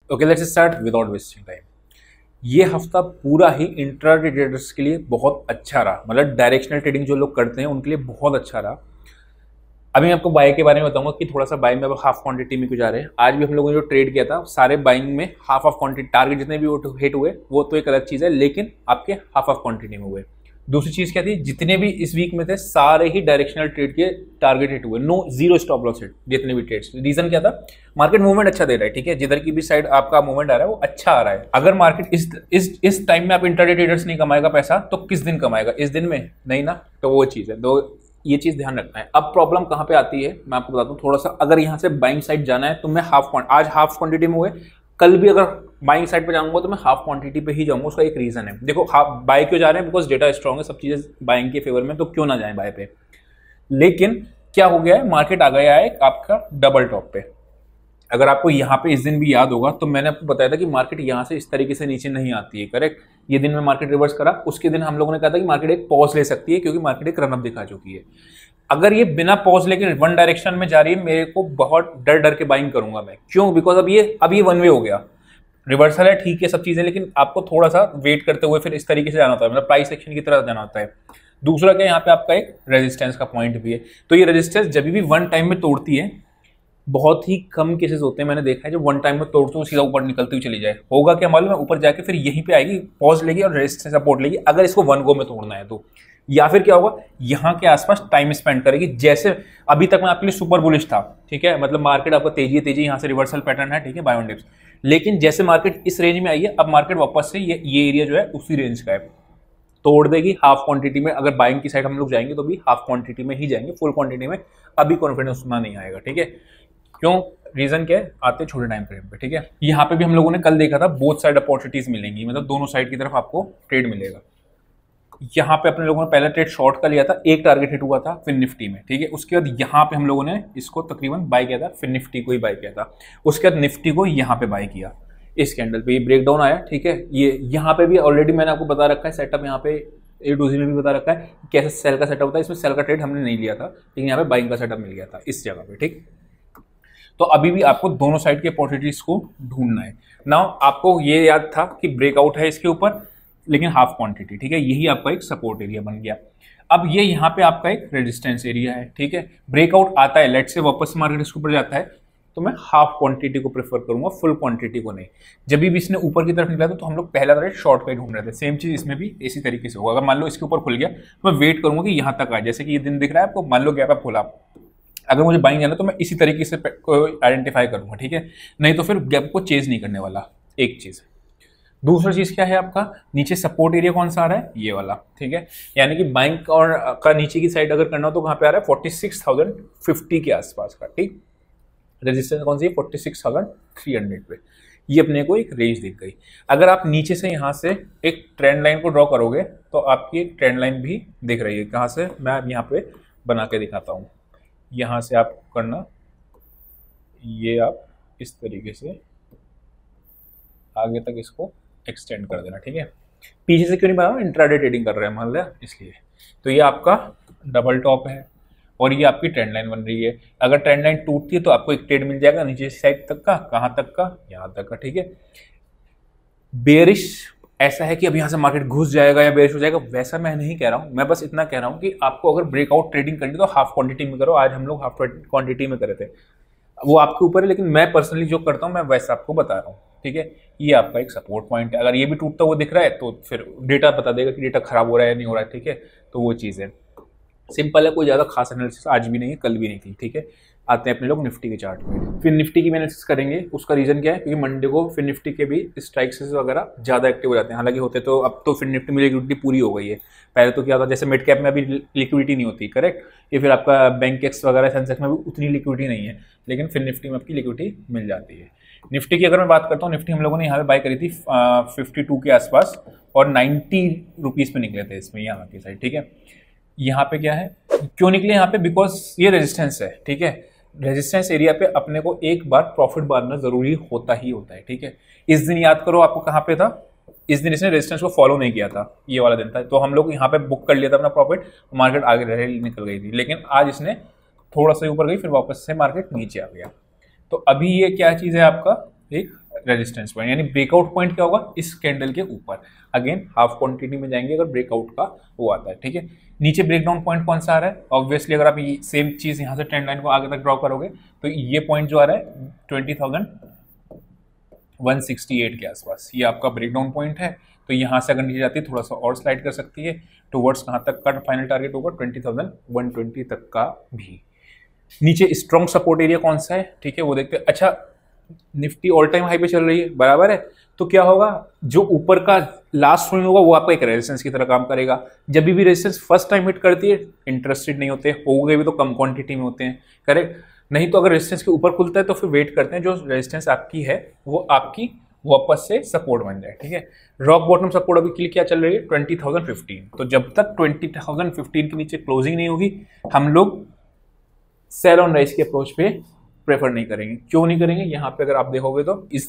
Okay, let's start without wasting time. ये हफ्ता पूरा ही इंट्राडे ट्रेडर्स के लिए बहुत अच्छा रहा, मतलब डायरेक्शनल ट्रेडिंग जो लोग करते हैं उनके लिए बहुत अच्छा रहा। अभी मैं आपको बाय के बारे में बताऊंगा कि थोड़ा सा बाय में अब हाफ क्वांटिटी में क्यों जा रहे हैं। आज भी हम लोगों ने जो ट्रेड किया था सारे बाइंग में हाफ ऑफ क्वांटिटी, टारगेट जितने भी हिट हुए वो तो एक अलग चीज़ है, लेकिन आपके हाफ ऑफ क्वांटिटी में हुए। दूसरी चीज़ क्या थी, जितने भी इस वीक में थे सारे ही डायरेक्शनल ट्रेड के टारगेट हिट हुए, no zero stop loss hit जितने भी ट्रेड्स। रीजन क्या था, मार्केट मूवमेंट अच्छा दे रहा है, ठीक है, जिधर की भी साइड आपका मूवमेंट आ रहा है वो अच्छा आ रहा है। अगर मार्केट इस टाइम में आप इंट्राडे ट्रेडर्स नहीं कमाएगा पैसा तो किस दिन कमाएगा, इस दिन में नहीं ना, तो वो चीज़ है। तो ये चीज ध्यान रखना है। अब प्रॉब्लम कहां पे आती है मैं आपको बताता हूं थोड़ा सा। अगर यहां से बाइंग साइड जाना है तो मैं आज हाफ क्वांटिटी में हुए, कल भी अगर बाइंग साइड पे जाऊंगा तो मैं हाफ क्वांटिटी पे ही जाऊंगा। उसका एक रीजन है, देखो हाफ बाय क्यों जा रहे हैं, बिकॉज डेटा स्ट्रॉन्ग है, सब चीजें बाइंग के फेवर में, तो क्यों ना जाए बाय पे। लेकिन क्या हो गया है, मार्केट आ गया है आपका डबल टॉप पे। अगर आपको यहाँ पे इस दिन भी याद होगा तो मैंने आपको बताया था कि मार्केट यहाँ से इस तरीके से नीचे नहीं आती है, करेक्ट। ये दिन में मार्केट रिवर्स करा, उसके दिन हम लोगों ने कहा था कि मार्केट एक पॉज ले सकती है क्योंकि मार्केट एक रनअप दिखा चुकी है। अगर ये बिना पॉज लेके वन डायरेक्शन में जा रही है, मेरे को बहुत डर डर के बाइंग करूंगा मैं। क्यों, बिकॉज अब ये वन वे हो गया, रिवर्सल है, ठीक है सब चीजें, लेकिन आपको थोड़ा सा वेट करते हुए फिर इस तरीके से जाना होता है, मतलब प्राइस एक्शन की तरह जाना होता है। दूसरा क्या, यहाँ पे आपका एक रेजिस्टेंस का पॉइंट भी है, तो ये रेजिस्टेंस जब भी वन टाइम में तोड़ती है, बहुत ही कम केसेस होते हैं मैंने देखा है जो वन टाइम में तोड़ते हुए सीधा ऊपर निकलती हुई चली जाए। होगा क्या मालूम है, ऊपर जाके फिर यहीं पे आएगी, पॉज लेगी और रेजिस्टेंस सपोर्ट लेगी, अगर इसको वन गो में तोड़ना है तो। या फिर क्या होगा, यहाँ के आसपास टाइम स्पेंड करेगी। जैसे अभी तक मैं आपके लिए सुपर बुलिश था, ठीक है, मतलब मार्केट आपका तेजी यहाँ से रिवर्सल पैटर्न है, ठीक है, बाय ऑन डिप्स। लेकिन जैसे मार्केट इस रेंज में आई है, अब मार्केट वापस से ये एरिया जो है उसी रेंज का है, तोड़ देगी हाफ क्वांटिटी में। अगर बाइंग की साइड हम लोग जाएंगे तो भी हाफ क्वांटिटी में ही जाएंगे, फुल क्वांटिटी में अभी कॉन्फिडेंस उतना नहीं आएगा, ठीक है। क्यों, रीजन क्या है, आते छोटे टाइम फ्रेम पे, ठीक है। यहाँ पे भी हम लोगों ने कल देखा था बोथ साइड अपॉर्चुनिटीज मिलेंगी, मतलब दोनों साइड की तरफ आपको ट्रेड मिलेगा। यहाँ पे अपने लोगों ने पहला ट्रेड शॉर्ट का लिया था, एक टारगेट हिट हुआ था फिर निफ्टी में, ठीक है। उसके बाद यहाँ पे हम लोगों ने इसको तकरीबन बाय किया था, फिर निफ्टी को ही बाय किया था। उसके बाद निफ्टी को यहाँ पे बाय किया, इस कैंडल पे ये ब्रेकडाउन आया, ठीक है। ये यहाँ पे भी ऑलरेडी मैंने आपको बता रखा है सेटअप, यहाँ पे A2Z में भी बता रखा है कैसे सेल का सेटअप होता है। इसमें सेल का ट्रेड हमने नहीं लिया था, लेकिन यहाँ पे बाइंग का सेटअप मिल गया था इस जगह पे, ठीक। तो अभी भी आपको दोनों साइड के अपॉर्चुनिटीज को ढूंढना है। नाउ आपको ये याद था कि ब्रेकआउट है इसके ऊपर, लेकिन हाफ क्वांटिटी, ठीक है, यही आपका एक सपोर्ट एरिया बन गया। अब ये यहाँ पे आपका एक रेजिस्टेंस एरिया है, ठीक है। ब्रेकआउट आता है, लेट से वापस मार्केट इसके ऊपर जाता है, तो मैं हाफ क्वांटिटी को प्रेफर करूंगा, फुल क्वांटिटी को नहीं। जब भी इसने ऊपर की तरफ निकला था तो हम लोग पहला रेट शॉर्ट का ही ढूंढ रहे थे, सेम चीज इसमें भी इसी तरीके से होगा। अगर मान लो इसके ऊपर खुल गया तो मैं वेट करूंगा कि यहाँ तक आए, जैसे कि ये दिन दिख रहा है आपको, मान लो गैप अप खुला, अगर मुझे बाइंग जाना तो मैं इसी तरीके से आइडेंटिफाई करूंगा, ठीक है, नहीं तो फिर गैप को चेज नहीं करने वाला, एक चीज। दूसरा चीज क्या है, आपका नीचे सपोर्ट एरिया कौन सा आ रहा है, ये वाला, ठीक है। यानी कि बाइंग और का नीचे की साइड अगर करना हो तो कहाँ पे आ रहा है, 46,050 के आसपास का, ठीक। रेजिस्टेंस कौन सी है, 46,300 पे। ये अपने को एक रेंज दिख गई। अगर आप नीचे से यहाँ से एक ट्रेंड लाइन को ड्रॉ करोगे तो आपकी एक ट्रेंड लाइन भी दिख रही है, कहाँ से, मैं अब यहाँ पे बना के दिखाता हूँ। यहाँ से आप करना, ये आप इस तरीके से आगे तक इसको एक्सटेंड कर देना, ठीक है। पीछे से क्यों नहीं बना, इंट्राडे ट्रेडिंग कर रहे हैं मान लिया इसलिए। तो ये आपका डबल टॉप है और ये आपकी ट्रेंड लाइन बन रही है। अगर ट्रेंड लाइन टूटती है तो आपको एक ट्रेड मिल जाएगा नीचे साइड तक का, कहाँ तक का, यहाँ तक का, ठीक है। बेरिश ऐसा है कि अब यहाँ से मार्केट घुस जाएगा या बेरिश हो जाएगा, वैसा मैं नहीं कह रहा हूँ। मैं बस इतना कह रहा हूँ कि आपको अगर ब्रेकआउट ट्रेडिंग करनी तो हाफ क्वांटिटी में करो। आज हम लोग हाफ क्वांटिटी में करे थे, वो आपके ऊपर है, लेकिन मैं पर्सनली जो करता हूँ मैं वैसा आपको बता रहा हूँ, ठीक है। ये आपका एक सपोर्ट पॉइंट है, अगर ये भी टूटता हुआ दिख रहा है तो फिर डेटा बता देगा कि डेटा खराब हो रहा है या नहीं हो रहा है, ठीक है। तो वो चीज़ है, सिंपल है, कोई ज़्यादा खास एनालिसिस आज भी नहीं है, कल भी नहीं थी, ठीक है। आते हैं अपने लोग निफ्टी के चार्ट में, फिर निफ्टी की एनालिसिस करेंगे। उसका रीज़न क्या है, क्योंकि मंडे को फिर निफ्टी के भी स्ट्राइक्स वगैरह ज़्यादा एक्टिव हो जाते हैं। हालांकि होते तो अब तो फिर निफ्टी में लिक्विडिटी पूरी हो गई है, पहले तो क्या था, जैसे मिड कैप में अभी लिक्विडिटी नहीं होती, करेक्ट। ये फिर आपका बैंक एक्स वगैरह सेंसेक्स में भी उतनी लिक्विडिटी नहीं है, लेकिन फिर निफ्टी में आपकी लिक्विडिटी मिल जाती है। निफ्टी की अगर मैं बात करता हूँ, निफ्टी हम लोगों ने यहाँ पे बाय करी थी 52 के आसपास और 90 रुपीज़ पे निकले थे इसमें, यहाँ की साइड, ठीक है। यहाँ पे क्या है, क्यों निकले यहाँ पे, बिकॉज ये रेजिस्टेंस है, ठीक है। रेजिस्टेंस एरिया पे अपने को एक बार प्रॉफिट मारना जरूरी होता ही होता है, ठीक है। इस दिन याद करो आपको कहाँ पे था, इस दिन इसने रेजिस्टेंस को फॉलो नहीं किया था, ये वाला दिन था, तो हम लोग यहाँ पे बुक कर लिया था अपना प्रॉफिट, मार्केट आगे रैली निकल गई थी। लेकिन आज इसने थोड़ा सा ऊपर गई, फिर वापस से मार्केट नीचे आ गया। तो अभी ये क्या चीज़ है आपका, एक रेजिस्टेंस पॉइंट, यानी ब्रेकआउट पॉइंट क्या होगा इस कैंडल के ऊपर। अगेन हाफ क्वांटिटी में जाएंगे अगर ब्रेकआउट का वो आता है, ठीक है। नीचे ब्रेकडाउन पॉइंट कौन सा आ रहा है, ऑब्वियसली अगर आप ये सेम चीज यहाँ से ट्रेंड लाइन को आगे तक ड्रॉ करोगे तो ये पॉइंट जो आ रहा है 20,168 के आसपास, ये आपका ब्रेकडाउन पॉइंट है। तो यहाँ से अगर नीचे जाती है थोड़ा सा और स्लाइड कर सकती है टुवर्ड्स कहाँ तक का फाइनल टारगेट होगा 20,120 तक का भी। नीचे स्ट्रॉन्ग सपोर्ट एरिया कौन सा है, ठीक है, वो देखते हैं। अच्छा, निफ्टी ऑल टाइम हाई पे चल रही है, बराबर है, तो क्या होगा जो ऊपर का लास्ट स्विंग होगा वो आपका एक रेजिस्टेंस की तरह काम करेगा। जब भी रेजिस्टेंस फर्स्ट टाइम हिट करती है इंटरेस्टेड नहीं होते, हो गए भी तो कम क्वांटिटी में होते हैं, करेक्ट। नहीं तो अगर रेजिस्टेंस के ऊपर खुलता है तो फिर वेट करते हैं जो रेजिस्टेंस आपकी है वो आपकी वापस से सपोर्ट बन जाए, ठीक है। रॉक बॉटम सपोर्ट अभी के लिए क्या चल रही है 20,015। तो जब तक 20,015 के नीचे क्लोजिंग नहीं होगी हम लोग सेल ऑन राइज के अप्रोच पे प्रेफर नहीं करेंगे। क्यों नहीं करेंगे, यहाँ पे अगर आप देखोगे तो इस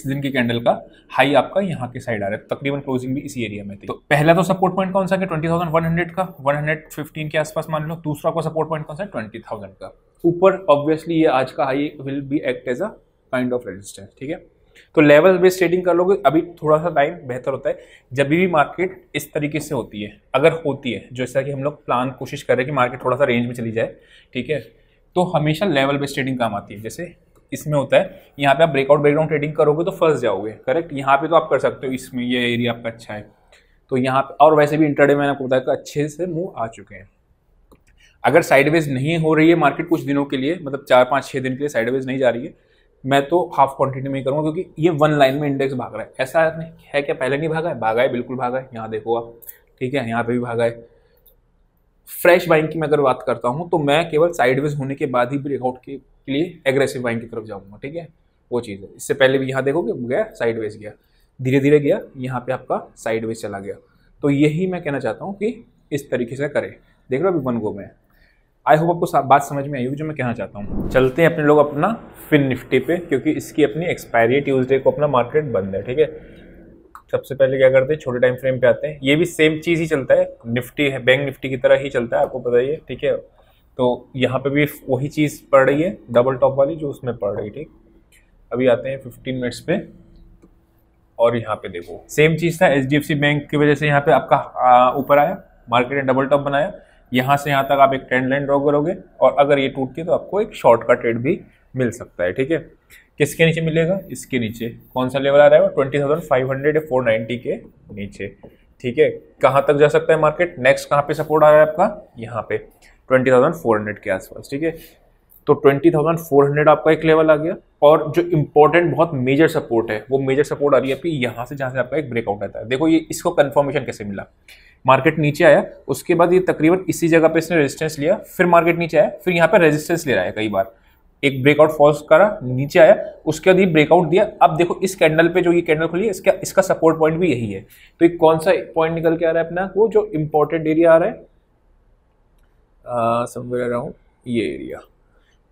दिन की कैंडल का हाई आपका यहाँ के साइड आ रहा है, तकरीबन क्लोजिंग भी इसी एरिया में थी। तो पहला तो सपोर्ट पॉइंट कौन सा है 20,100 का, 115 के आसपास मान लो। दूसरा को सपोर्ट पॉइंट कौन सा है 20,000 का। ऊपर ऑब्वियसली ये आज का high will be act as a kind of resistance, ठीक है। तो लेवल बेस्ड ट्रेडिंग कर लोगे अभी थोड़ा सा टाइम बेहतर होता है जब भी मार्केट इस तरीके से होती है, अगर होती है जैसा कि हम लोग प्लान कोशिश कर रहे हैं कि मार्केट थोड़ा सा रेंज में चली जाए, ठीक है, तो हमेशा लेवल बेस्ड ट्रेडिंग काम आती है। जैसे इसमें होता है यहाँ पे आप ब्रेकआउट ब्रेकडाउन ट्रेडिंग करोगे तो फंस जाओगे, करेक्ट। यहाँ पे तो आप कर सकते हो, इसमें ये एरिया आपका अच्छा है तो यहाँ पे, और वैसे भी इंट्राडे मैंने आपको बताया कि अच्छे से मूव आ चुके हैं। अगर साइडवेज नहीं हो रही है मार्केट कुछ दिनों के लिए, मतलब 4-5-6 दिन के लिए साइडवेज नहीं जा रही है, मैं तो हाफ क्वांटिटी में ही करूँगा क्योंकि ये वन लाइन में इंडेक्स भाग रहा है। ऐसा है क्या पहले नहीं भागा है, भागा है, बिल्कुल भागा है। यहाँ देखो आप, ठीक है, यहाँ पे भी भागा है। फ्रेश बाइंग की मैं अगर बात करता हूँ तो मैं केवल साइडवेज होने के बाद ही ब्रेकआउट के लिए एग्रेसिव बाइंग की तरफ जाऊँगा, ठीक है, वो चीज़ है। इससे पहले भी यहाँ देखोगे गया साइडवेज गया, धीरे धीरे गया, यहाँ पे आपका साइडवेज चला गया। तो यही मैं कहना चाहता हूँ कि इस तरीके से करें। देख लो अभी वन गो में। आई होप आपको बात समझ में आई होगी जो मैं कहना चाहता हूँ। चलते हैं अपने लोग अपना फिन निफ्टी पे, क्योंकि इसकी अपनी एक्सपायरी ट्यूसडे को अपना मार्केट बंद है, ठीक है। सबसे पहले क्या करते हैं, छोटे टाइम फ्रेम पे आते हैं। ये भी सेम चीज़ ही चलता है, निफ्टी है बैंक निफ्टी की तरह ही चलता है, आपको पता ही है, ठीक है। तो यहाँ पे भी वही चीज़ पड़ रही है, डबल टॉप वाली जो उसमें पड़ रही, ठीक। अभी आते हैं 15 मिनट्स पे और यहाँ पे देखो सेम चीज़ था, HDFC बैंक की वजह से यहाँ पे आपका ऊपर आया, मार्केट ने डबल टॉप बनाया, यहाँ से यहाँ तक आप एक ट्रेंड लाइन ड्रॉ करोगे और अगर ये टूटती है तो आपको एक शॉर्ट का ट्रेड भी मिल सकता है, ठीक है। किसके नीचे मिलेगा, इसके नीचे कौन सा लेवल आ रहा है 20,500 या 490 के नीचे, ठीक है। कहाँ तक जा सकता है मार्केट, नेक्स्ट कहाँ पे सपोर्ट आ रहा है आपका, यहाँ पे 20,400 के आसपास, ठीक है। तो 20,400 आपका एक लेवल आ गया। और जो इंपॉर्टेंट बहुत मेजर सपोर्ट है वो मेजर सपोर्ट आ रही है आपकी यहाँ से, जहाँ से आपका एक ब्रेकआउट आता है। देखो ये इसको कंफर्मेशन कैसे मिला, मार्केट नीचे आया, उसके बाद ये तकरीबन इसी जगह पे इसने रेजिस्टेंस लिया, फिर मार्केट नीचे आया, फिर यहाँ पे रेजिस्टेंस ले रहा है कई बार, एक ब्रेकआउट फॉल्स करा, नीचे आया, उसके बाद ये ब्रेकआउट दिया। अब देखो इस कैंडल पे जो ये कैंडल खुली है इसका सपोर्ट पॉइंट भी यही है। तो एक कौन सा पॉइंट निकल के आ रहा है अपना, वो जो इंपॉर्टेंट एरिया आ रहा है समवेयर अराउंड ये एरिया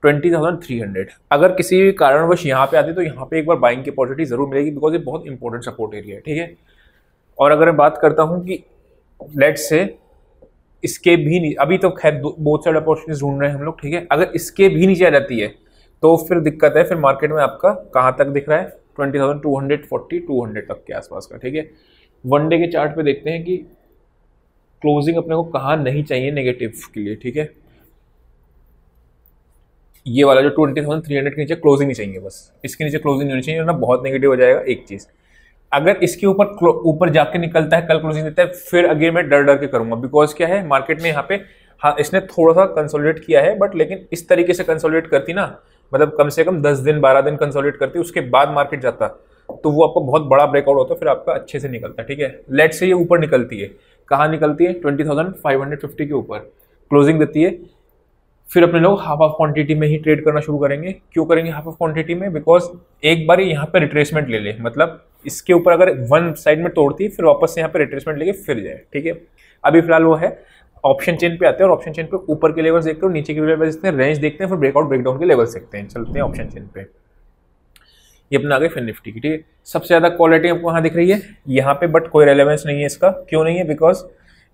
20,300। अगर किसी भी कारणवश यहाँ पे आते तो यहाँ पे एक बार बाइंग की अपॉर्चुनिटी जरूर मिलेगी, बिकॉज ये बहुत इंपॉर्टेंट सपोर्ट एरिया है, ठीक है। और अगर मैं बात करता हूँ कि लेट्स से इसके भी नहीं, अभी तो खैर बहुत सारे अपॉर्चुनिटीज ढूंढ रहे हैं हम लोग, ठीक है। अगर इसके भी नीचे आ जाती है तो फिर दिक्कत है, फिर मार्केट में आपका कहाँ तक दिख रहा है 20,240 200 तक के आसपास का, ठीक है। वन डे के चार्ट पे देखते हैं कि क्लोजिंग अपने को कहाँ नहीं चाहिए नेगेटिव के लिए, ठीक है। ये वाला जो 20,300 के नीचे क्लोजिंग नहीं चाहिए, बस इसके नीचे क्लोजिंग नहीं होनी चाहिए, ना बहुत नेगेटिव हो जाएगा एक चीज़। अगर इसके ऊपर जाके निकलता है, कल क्लोजिंग देता है, फिर अगेन मैं डर के करूंगा, बिकॉज क्या है मार्केट में यहाँ पे, हाँ इसने थोड़ा सा कंसोलिडेट किया है, बट लेकिन इस तरीके से कंसोलिडेट करती ना, मतलब कम से कम 10 दिन 12 दिन कंसोलिडेट करती, उसके बाद मार्केट जाता तो वो आपको बहुत बड़ा ब्रेकआउट होता है, फिर आपका अच्छे से निकलता है, ठीक है। लेट से ये ऊपर निकलती है, कहाँ निकलती है 20,550 के ऊपर क्लोजिंग देती है, फिर अपने लोग हाफ ऑफ क्वांटिटी में ही ट्रेड करना शुरू करेंगे। क्यों करेंगे हाफ ऑफ क्वांटिटी में, बिकॉज एक बार यहाँ पे रिट्रेसमेंट ले ले, मतलब इसके ऊपर अगर वन साइड में तोड़ती है फिर वापस से यहाँ पे रिट्रेसमेंट लेके फिर जाए, ठीक है। अभी फिलहाल वो है ऑप्शन चेन पे आते हैं और ऑप्शन चेन पे ऊपर के लेवल्स देखते हैं, नीचे के लेवल्स देखते हैं, रेंज देखते हैं, फिर ब्रेकआउट ब्रेकडाउन के लेवल्स देखते हैं। चलते हैं ऑप्शन चेन पे, ये अपना आ गए फिर निफ्टी की, ठीक है। सबसे ज्यादा क्वालिटी आपको वहाँ दिख रही है यहाँ पे, बट कोई रेलेवेंस नहीं है इसका। क्यों नहीं है, बिकॉज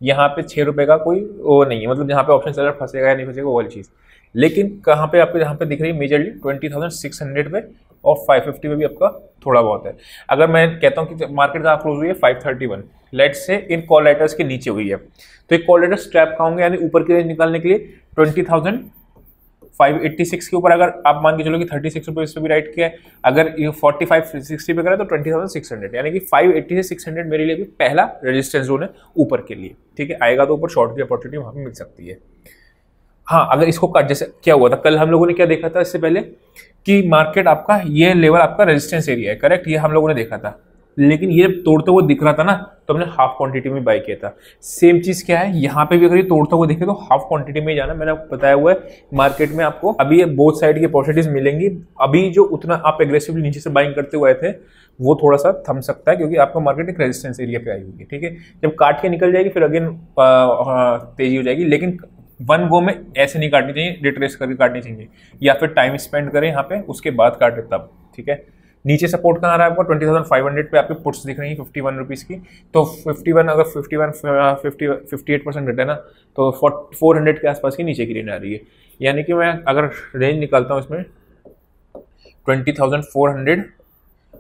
यहाँ पे 6 रुपए का कोई वो नहीं है, मतलब जहाँ पे ऑप्शन सेलर फंसेगा या नहीं फंसेगा वो वाली चीज़। लेकिन कहाँ पे आपको जहाँ पे दिख रही है मेजरली 20,600 पे और 550 पे भी आपका थोड़ा बहुत है। अगर मैं कहता हूँ कि मार्केट कहाँ क्लोज हुई है 531, let's say in call writers के नीचे हुई है, तो एक कॉल राइटर स्ट्रैप कहाँ होंगे, यानी ऊपर की रेंज निकालने के लिए 20,586 के ऊपर अगर आप मान के चलो कि 36 रुपये इस पर भी राइट किया है, अगर ये 4560 पे करें तो 20,600, यानी कि 580 से 600 मेरे लिए भी पहला रेजिस्टेंस जोन है ऊपर के लिए, ठीक है। आएगा तो ऊपर शॉर्ट की अपॉर्चुनिटी वहां पर मिल सकती है। हाँ, अगर इसको काट, जैसे क्या हुआ था कल हम लोगों ने क्या देखा था इससे पहले कि मार्केट आपका ये लेवल आपका रेजिस्टेंस एरिया है, करेक्ट, ये हम लोगों ने देखा था, लेकिन ये तोड़ते हुए दिख रहा था ना, तो हमने हाफ क्वांटिटी में बाय किया था। सेम चीज क्या है यहाँ पे भी, अगर ये तोड़ता हुआ दिखे तो हाफ क्वांटिटी में ही जाना। मैंने आपको बताया हुआ है मार्केट में आपको अभी ये बोथ साइड की अपॉर्चुनिटीज मिलेंगी। अभी जो उतना आप एग्रेसिवली नीचे से बाइंग करते हुए आए थे वो थोड़ा सा थम सकता है, क्योंकि आपका मार्केट एक रेजिस्टेंस एरिया पे आई हुई है, ठीक है। जब काट के निकल जाएगी फिर अगेन तेजी हो जाएगी, लेकिन वन गो में ऐसे नहीं काटनी चाहिए, रिट्रेस करके काटनी चाहिए, या फिर टाइम स्पेंड करें यहाँ पे उसके बाद काटे तब, ठीक है। नीचे सपोर्ट कहाँ रहा है आपको 20,500 पे आपके पुट्स दिख रही हैं 51 रुपीज़ की, तो 51 अगर 58% घटे ना तो 400 के आसपास की नीचे की रेंज आ रही है। यानी कि मैं अगर रेंज निकालता हूँ इसमें 20,400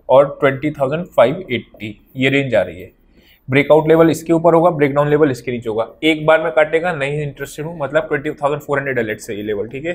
और 20,580 ये रेंज आ रही है। ब्रेकआउट लेवल इसके ऊपर होगा, ब्रेकडाउन लेवल इसके नीचे होगा। एक बार में काटेगा, नहीं इंटरेस्टेड हूँ, मतलब 20,400 लेट से ये लेवल, ठीक है,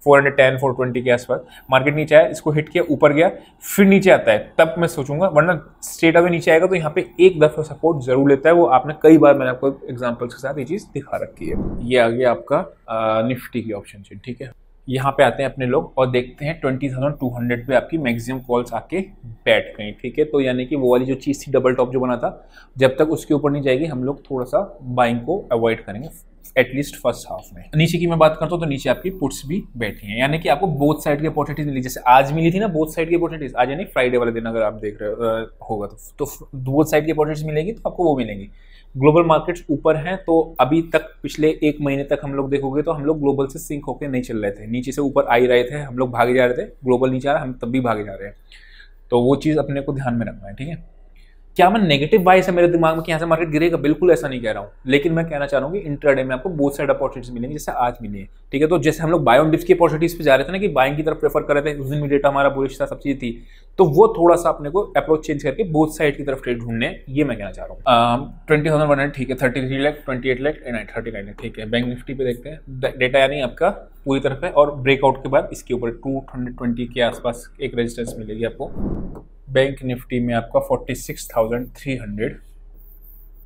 410 420 के आसपास। मार्केट नीचे आया, इसको हिट किया, ऊपर गया, फिर नीचे आता है, तब मैं सोचूंगा, वरना स्ट्रेट अवे नीचे आएगा तो यहाँ पे एक दफा सपोर्ट जरूर लेता है। वो आपने कई बार, मैंने आपको एग्जांपल्स के साथ ये चीज दिखा रखी है। ये आ गया आपका निफ्टी की ऑप्शन चेन, ठीक है। यहाँ पे आते हैं अपने लोग और देखते हैं 20,200 पे आपकी मैक्सिमम कॉल्स आके बैठ गई, ठीक है। तो यानी कि वो वाली जो चीज़ थी डबल टॉप जो बना था, जब तक उसके ऊपर नहीं जाएगी हम लोग थोड़ा सा बाइंग को अवॉइड करेंगे, एटलीस्ट फर्स्ट हाफ में। नीचे की मैं बात करता हूँ तो नीचे आपकी पुट्स भी बैठी हैं, यानी कि आपको बोथ साइड की अपॉर्चुनिटीज मिली। जैसे आज मिली थी ना बोथ साइड की अपॉर्चुनिटीज, आज यानी फ्राइडे वाले दिन अगर आप देख रहे होगा तो बोथ साइड की अपॉर्चुनिटीज मिलेगी, तो आपको वो मिलेंगी। ग्लोबल मार्केट्स ऊपर हैं, तो अभी तक पिछले एक महीने तक हम लोग देखोगे तो हम लोग ग्लोबल से सिंक होकर नहीं चल रहे थे, नीचे से ऊपर आ ही रहे थे, हम लोग भागे जा रहे थे, ग्लोबल नीचे आ रहा है, हम तब भी भागे जा रहे हैं। तो वो चीज़ अपने को ध्यान में रखना है, ठीक है। क्या मैं नेगेटिव बायस है मेरे दिमाग में कि यहाँ से मार्केट गिरेगा, बिल्कुल ऐसा नहीं कह रहा हूँ, लेकिन मैं कहना चाह रहा हूँ कि इंट्राडे में आपको बोथ साइड अपॉर्चुनिटीज मिलेंगी, जैसे आज मिली है, ठीक है। तो जैसे हम लोग बाय ऑन डिप्स की अपॉर्चुनिटीज पे जा रहे थे ना, कि बाइंग की तरफ प्रेफर कर रहे थे, उस दिन भी डेटा हमारा बुलिश था, सब चीज़ थी, तो वो थोड़ा सा अपने को अप्रोच चेंज करके बोथ साइड की तरफ ट्रेड ढूंढने, ये मैं कहना चाह रहा हूँ। 20,100, ठीक है, 33 लाख, 28 लाख, 39 लाख, ठीक है। बैंक निफ्टी पे देखते हैं डेटा, यानी आपका पूरी तरफ है, और ब्रेकआउट के बाद इसके ऊपर 220 के आसपास एक रेजिस्टेंस मिलेगी आपको। बैंक निफ्टी में आपका 46,300,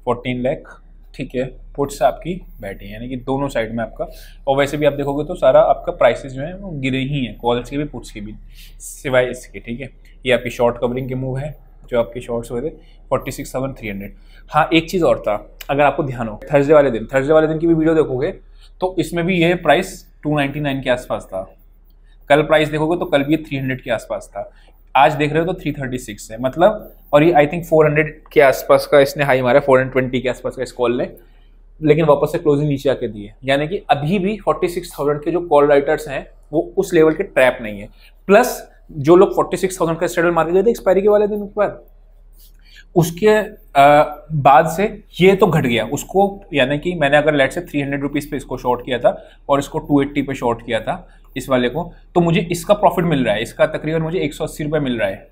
14 लाख, ठीक है। पुट्स आपकी बैठी है, यानी कि दोनों साइड में आपका, और वैसे भी आप देखोगे तो सारा आपका प्राइसेस जो है वो गिरे ही हैं, कॉल्स के भी पुट्स के भी, सिवाय इसके, ठीक है। ये आपकी शॉर्ट कवरिंग के मूव है, जो आपके शॉर्ट्स हुए थे 46,300। हाँ, एक चीज़ और था, अगर आपको ध्यान हो, थर्सडे वाले दिन की भी वीडियो देखोगे तो इसमें भी ये प्राइस 299 के आसपास था। कल प्राइस देखोगे तो कल भी ये 300 के आसपास था, आज देख रहे हो तो 336 है, मतलब, और ये आई थिंक 400 के आसपास का इसने हाई मारा, 420 के आसपास का इस कॉल ने, लेकिन वापस से क्लोजिंग नीचे आके दी है। यानी कि अभी भी 46,000 के जो कॉल राइटर्स हैं वो उस लेवल के ट्रैप नहीं है। प्लस जो लोग 46,000 का स्ट्रेडल मार के गए थे एक्सपायरी के वाले दिन पर, उसके बाद से ये तो घट गया उसको, यानी कि मैंने अगर लेट से 300 रुपीज़ पे इसको शॉर्ट किया था और इसको 280 पे शॉर्ट किया था इस वाले को, तो मुझे इसका प्रॉफिट मिल रहा है, इसका तकरीबन मुझे 180 रुपये मिल रहा है,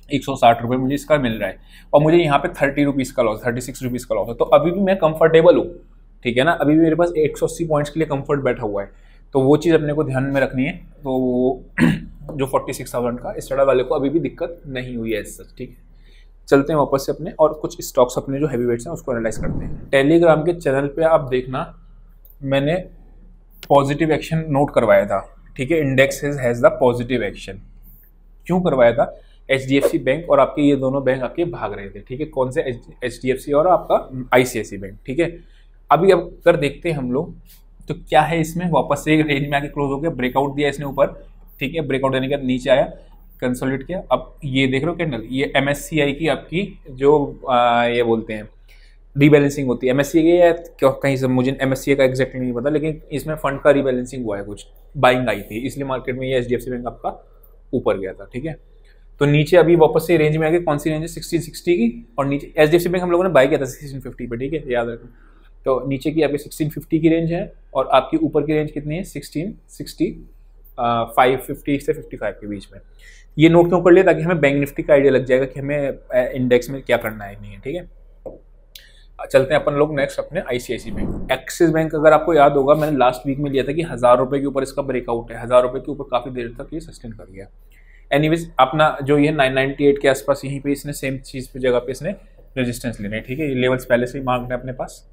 160 रुपये मुझे इसका मिल रहा है, और मुझे यहाँ पे 30 रुपीज़ का लॉस, 36 रुपीज़ का लॉस है। तो अभी भी मैं कंफर्टेबल हूँ, ठीक है ना, अभी भी मेरे पास 180 पॉइंट्स के लिए कंफर्ट बैठा हुआ है। तो वो चीज़ अपने को ध्यान में रखनी है। तो जो 46,000 का स्टडा वाले को अभी भी दिक्कत नहीं हुई है एज सच, ठीक है। चलते हैं वापस से अपने और कुछ स्टॉक्स अपने जो हैवी वेट्स हैं उसको एनालाइज करते हैं। टेलीग्राम के चैनल पे आप देखना, मैंने पॉजिटिव एक्शन नोट करवाया था, ठीक है। Index has the positive action, क्यों करवाया था? HDFC बैंक और आपके ये दोनों बैंक आपके भाग रहे थे, ठीक है। कौन से? HDFC और आपका ICICI बैंक, ठीक है। अभी अब कर देखते हैं हम लोग तो क्या है इसमें, वापस से एक रेंज में आके क्लोज हो गया, ब्रेकआउट दिया इसने ऊपर, ठीक है। ब्रेकआउट देने के बाद नीचे आया, कंसोलिडेट किया। अब ये देख रहे हो कैंडल, ये MSCI की आपकी जो ये बोलते हैं रीबैलेंसिंग होती है, MSCI या कहीं से, मुझे MSCI का एग्जैक्टली नहीं पता, लेकिन इसमें फंड का रीबैलेंसिंग हुआ है, कुछ बाइंग आई थी, इसलिए मार्केट में ये HDFC बैंक आपका ऊपर गया था, ठीक है। तो नीचे अभी वापस से रेंज में आ गया, कौन सी रेंज है? 1660 की, और नीचे HDFC बैंक हम लोगों ने बाय किया था 1650 पे, ठीक है, याद रखना। तो नीचे की आपकी 1650 की रेंज है और आपकी ऊपर की रेंज कितनी है? 1660 550 से 55 के बीच में। ये नोट क्यों कर लिया, ताकि हमें बैंक निफ्टी का आइडिया लग जाएगा कि हमें इंडेक्स में क्या करना है नहीं है, ठीक है। चलते हैं अपन लोग नेक्स्ट अपने आईसीआईसीआई बैंक। एक्सिस बैंक अगर आपको याद होगा, मैंने लास्ट वीक में लिया था कि 1000 रुपये के ऊपर इसका ब्रेकआउट है, 1000 रुपये के ऊपर काफ़ी देर तक ये सस्टेन कर गया। एनीवेज अपना जो ये 998 के आसपास यहीं पे इसने सेम चीज़ पे जगह पे इसने रेजिस्टेंस लेने, ठीक है। ये लेवल्स पहले से ही मार्क है अपने पास।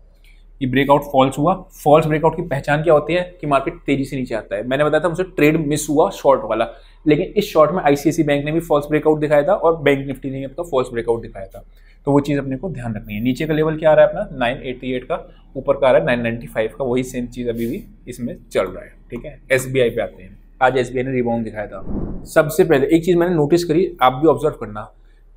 ये ब्रेकआउट फॉल्स हुआ। फॉल्स ब्रेकआउट की पहचान क्या होती है कि मार्केट तेजी से नीचे आता है। मैंने बताया था मुझे ट्रेड मिस हुआ शॉर्ट वाला, लेकिन इस शॉर्ट में आईसीआईसीआई बैंक ने भी फॉल्स ब्रेकआउट दिखाया था और बैंक निफ्टी ने भी अपना फॉल्स ब्रेकआउट दिखाया था। तो वो चीज़ अपने को ध्यान रखनी है। नीचे का लेवल क्या आ रहा है अपना 988 का, ऊपर का आ रहा है 995 का, वही सेम चीज़ अभी भी इसमें चल रहा है, ठीक है। एसबीआई पे आते हैं। आज एसबीआई ने रिबाउंड दिखाया था। सबसे पहले एक चीज़ मैंने नोटिस करी, आप भी ऑब्जर्व करना,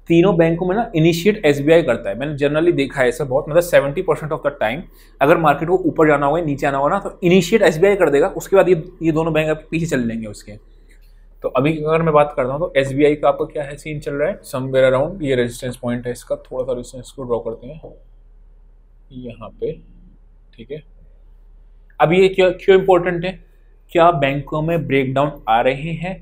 तीनों बैंकों में ना इनिशिएट एसबीआई करता है। मैंने जनरली देखा है ऐसा बहुत, मतलब 70% ऑफ द टाइम अगर मार्केट को ऊपर जाना होगा नीचे आना होगा ना, तो इनिशिएट एसबीआई कर देगा, उसके बाद ये दोनों बैंक आपके पीछे चल लेंगे उसके। तो अभी अगर मैं बात करता हूँ तो एसबीआई का आपका क्या है सीन चल रहा है, समवेयर अराउंड ये रेजिस्टेंस पॉइंट है इसका, थोड़ा सा रेजिस्टेंस को ड्रॉ करते हैं यहाँ पे, ठीक है। अब ये क्यों इंपॉर्टेंट है, क्या बैंकों में ब्रेकडाउन आ रहे हैं,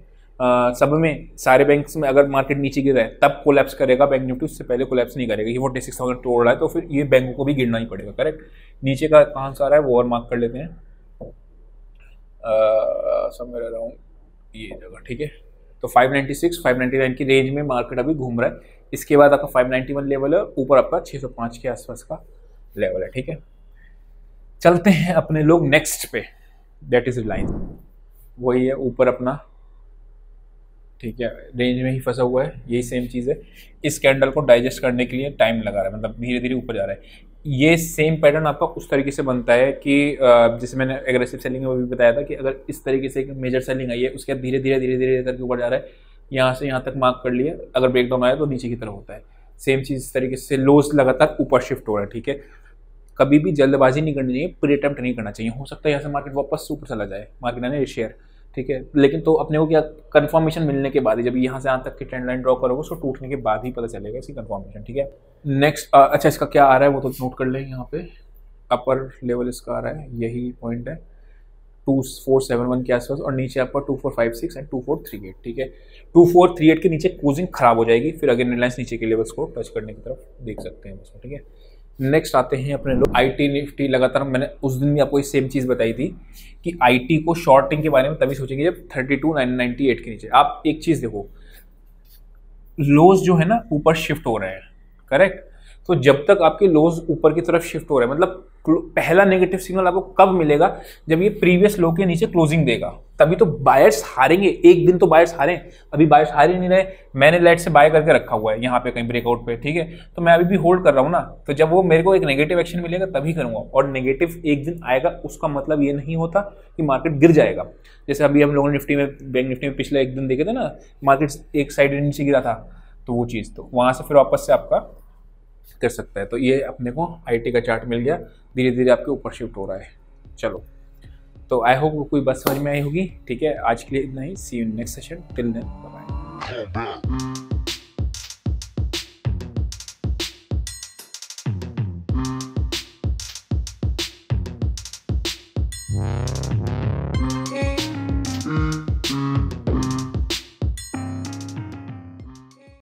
सब में सारे बैंक्स में अगर मार्केट नीचे गिर रहा है तब कोलैप्स करेगा बैंक निफ्टी, उससे पहले कोलैप्स नहीं करेगा। ये 46,000 तोड़ रहा है तो फिर ये बैंकों को भी गिरना ही पड़ेगा, करेक्ट। नीचे का कहाँ से आ रहा है वो और मार्क कर लेते हैं, समवेयर अराउंड ये जगह, ठीक है। तो 596 599 की रेंज में मार्केट अभी घूम रहा है। इसके बाद आपका 591 लेवल है, ऊपर आपका 605 के आसपास का लेवल है, ठीक है। चलते हैं अपने लोग नेक्स्ट पे, दैट इज रिलायंस। वही है ऊपर अपना, ठीक है, रेंज में ही फंसा हुआ है, यही सेम चीज़ है। इस कैंडल को डाइजेस्ट करने के लिए टाइम लगा रहा है, मतलब धीरे धीरे ऊपर जा रहा है। ये सेम पैटर्न आपका उस तरीके से बनता है कि जिसे मैंने एग्रेसिव सेलिंग में वो भी बताया था कि अगर इस तरीके से मेजर सेलिंग आई है, उसके बाद धीरे धीरे करके ऊपर जा रहा है, यहाँ से यहाँ तक मार्क कर लिया, अगर ब्रेकडाउन आया तो नीचे की तरफ होता है। सेम चीज़ इस तरीके से लोज लगातार ऊपर शिफ्ट हो रहा है, ठीक है। कभी भी जल्दबाजी नहीं करनी चाहिए, प्री अटेम्प्ट नहीं करना चाहिए। हो सकता है यहाँ से मार्केट वापस ऊपर चला जाए, मार्केट ने शेयर, ठीक है, लेकिन तो अपने को क्या कंफर्मेशन मिलने के बाद ही, जब यहाँ से यहाँ तक की ट्रेंड लाइन ड्रॉ करोगे उसको टूटने के बाद ही पता चलेगा इसकी कंफर्मेशन, ठीक है। नेक्स्ट अच्छा इसका क्या आ रहा है वो तो नोट कर लें, यहाँ पे अपर लेवल इसका आ रहा है, यही पॉइंट है 2471 के आसपास, और नीचे आपका 2456 एंड 2438, ठीक है। 2438 के नीचे क्लोजिंग खराब हो जाएगी, फिर अगेन रिलायंस नीचे के लेवल्स को टच करने की तरफ देख सकते हैं उसमें, ठीक है। नेक्स्ट आते हैं अपने लोग आईटी निफ्टी। लगातार मैंने उस दिन भी आपको ये सेम चीज़ बताई थी कि आईटी को शॉर्टिंग के बारे में तभी सोचेंगे जब 32,998 के नीचे। आप एक चीज़ देखो, लोज जो है ना ऊपर शिफ्ट हो रहे हैं, करेक्ट। तो जब तक आपके लोज ऊपर की तरफ शिफ्ट हो रहे हैं, मतलब पहला नेगेटिव सिग्नल आपको कब मिलेगा, जब ये प्रीवियस लो के नीचे क्लोजिंग देगा, तभी तो बायर्स हारेंगे। एक दिन तो बायर्स हारें, अभी बायर्स हार ही नहीं रहे। मैंने लेट से बाय करके रखा हुआ है यहाँ पे कहीं ब्रेकआउट पे, ठीक है, तो मैं अभी भी होल्ड कर रहा हूँ ना। तो जब वो मेरे को एक नेगेटिव एक्शन मिलेगा तभी करूँगा, और नेगेटिव एक दिन आएगा उसका मतलब ये नहीं होता कि मार्केट गिर जाएगा। जैसे अभी हम लोगों निफ्टी में, बैंक निफ्टी में पिछले एक दिन देखे थे ना, मार्केट एक साइड नीचे गिरा था, तो वो चीज़ तो वहाँ से फिर वापस से आपका कर सकता है। तो ये अपने को आईटी का चार्ट मिल गया, धीरे धीरे आपके ऊपर शिफ्ट हो रहा है। चलो, तो आई होप कोई बात समझ में आई होगी, ठीक है। आज के लिए इतना ही, see you next session, till then bye bye.